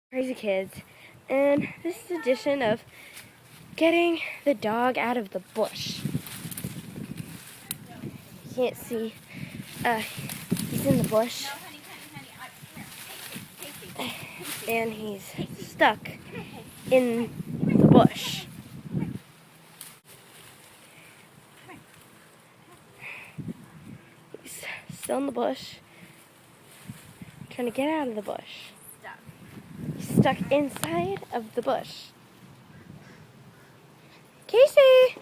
Crazy Kids, and this is an edition of getting the dog out of the bush. You can't see, he's in the bush, and he's stuck in the bush. He's still in the bush, trying to get out of the bush. He's stuck inside of the bush. Casey!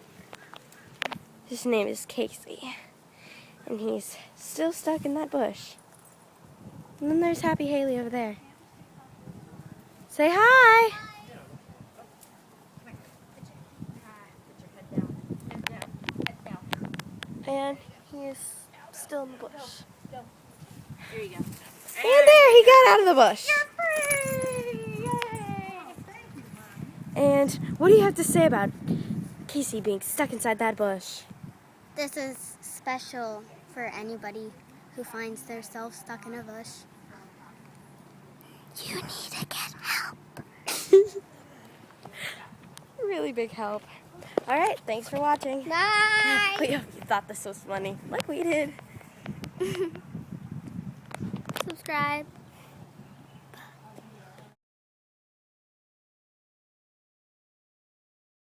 His name is Casey, and he's still stuck in that bush. And then there's Happy Haley over there. Say hi! And he is still in the bush. There you go. And there, he got out of the bush. And what do you have to say about Casey being stuck inside that bush? This is special for anybody who finds themselves stuck in a bush. You need to get help. Really big help. All right, thanks for watching. Bye. We hope you thought this was funny, like we did. Subscribe.